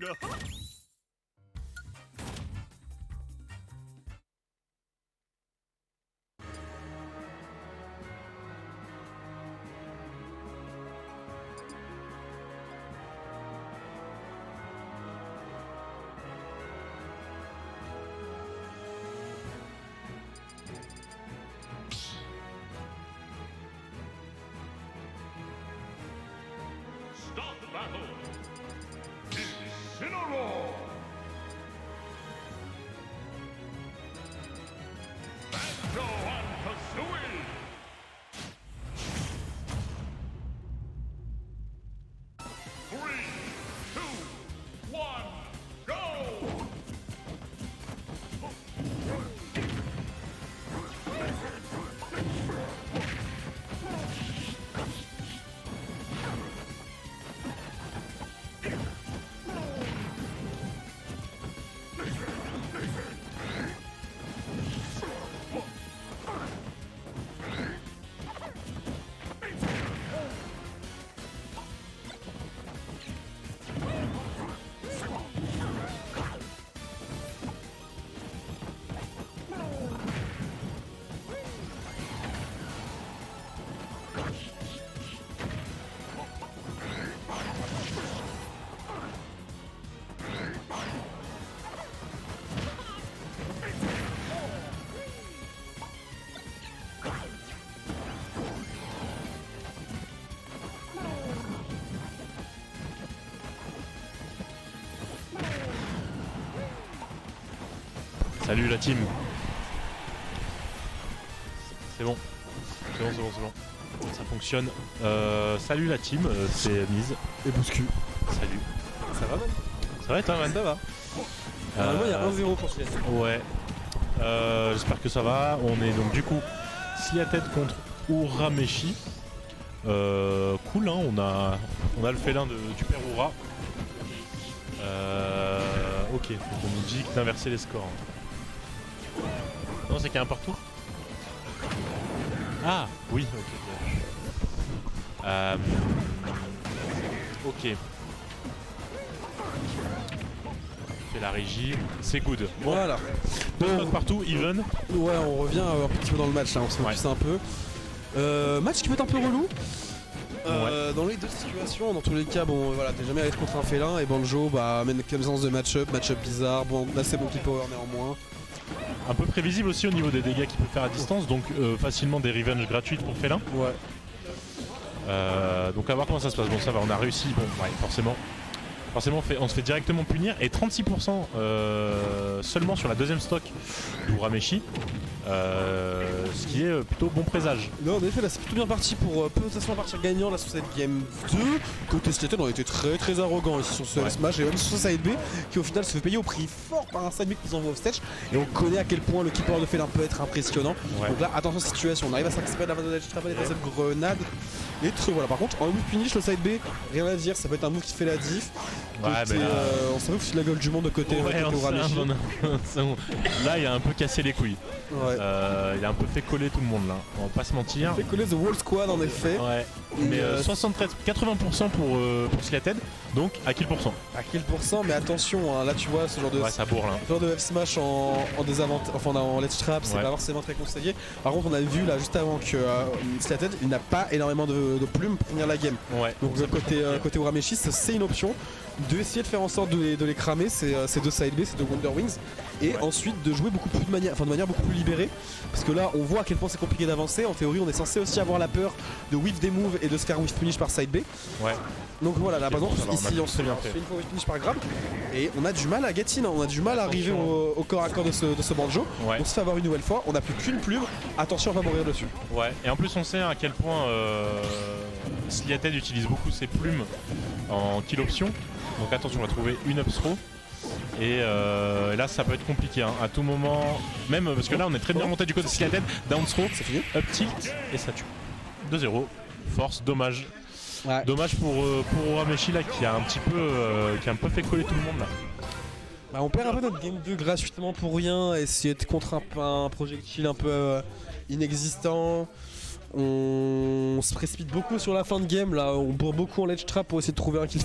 Start the battle! Incineroar! Banjo and Kazooie! 3, 2, 1, go! Salut la team. C'est bon. C'est bon, c'est bon, c'est bon. Ça fonctionne. Salut la team, c'est Mise. Et Bouscu. Salut. Ça va, man? Ça va et toi, man? Ça va. Normalement, il y a 1-0 pour Sliated. Ouais. J'espère que ça va. On est donc du coup Sliated contre Urameshi. Cool, hein. On a le félin du père Ura. Ok, donc on nous dit d'inverser les scores. Non, c'est qu'il y a un partout. Ah, oui, ok. Ok. Fait la régie, c'est good. Bon, Voilà. deux spots partout, even. Ouais, on revient un petit peu dans le match là, on se focus un peu. Match qui peut être un peu relou. Dans les deux situations, dans tous les cas, bon voilà, t'es jamais allé contre un félin et Banjo bah amène connaissance de match-up bizarre, bon assez bon kill power néanmoins. Un peu prévisible aussi au niveau des dégâts qu'il peut faire à distance, donc facilement des revenges gratuites pour félin. Ouais. Donc à voir comment ça se passe. Bon, ça va, on a réussi. Bon, ouais, forcément on se fait directement punir. Et 36% seulement sur la deuxième stock d'Urameshi. Ce qui est plutôt bon présage. Non, en effet, là c'est plutôt bien parti pour potentiellement partir gagnant là sur cette game 2. Côté Sliated, on a été très arrogant ici sur ce smash et même sur ce side B qui au final se fait payer au prix fort par un side B qui nous envoie au stage. Et on connaît à quel point le keeper de félin peut être impressionnant. Ouais. Donc là, attention à cette situation, on arrive à s'anticiper de la phase de l'edge trap et cette grenade. Et très voilà, par contre, en move finish, le side B, rien à dire, ça peut être un move qui fait la diff. Ouais, côté, on s'avoue que c'est la gueule du monde de côté Urameshi. Là, il a un peu cassé les couilles. Ouais. Il a un peu fait coller tout le monde là, on va pas se mentir. Il fait coller The Wall Squad en effet. Ouais. Mais 80% pour Sliated, donc à kill %. À kill %, mais attention, hein, là tu vois ce genre de, ouais, ça bourre là. Ce genre de F-Smash en désavantage, enfin en ledge trap, c'est pas forcément très conseillé. Par contre, on a vu là juste avant que Sliated, il n'a pas énormément de plumes pour finir la game. Ouais. Donc côté Urameshi, c'est une option de essayer de faire en sorte de les cramer, ces deux side B, ces deux Wonder Wings, et ensuite de jouer de manière beaucoup plus libérée, parce que là on voit à quel point c'est compliqué d'avancer. En théorie, on est censé aussi avoir la peur de whiff des moves et de se faire whiff punish par side B. Ouais. Donc voilà, là par exemple, ici on se fait une fois whiff punish par grab, et on a du mal à get in, on a du mal à arriver au corps à corps de ce Banjo. Ouais. On se fait avoir une nouvelle fois, on n'a plus qu'une plume, attention, on va mourir dessus. Ouais, et en plus on sait à quel point Sliated utilise beaucoup ses plumes en kill option. Donc attention, on va trouver une up throw. Et là ça peut être compliqué hein. À tout moment, même parce que là on est très bien monté du côté de Sliated. Down throw, c'est fini. Up tilt et ça tue. 2-0, force, dommage. Ouais. Dommage pour Urameshi là qui a un peu fait coller tout le monde là. Bah, on perd un peu notre game 2 gratuitement pour rien, essayer de contre un projectile un peu inexistant. On se précipite beaucoup sur la fin de game là, on bourre beaucoup en ledge trap pour essayer de trouver un kill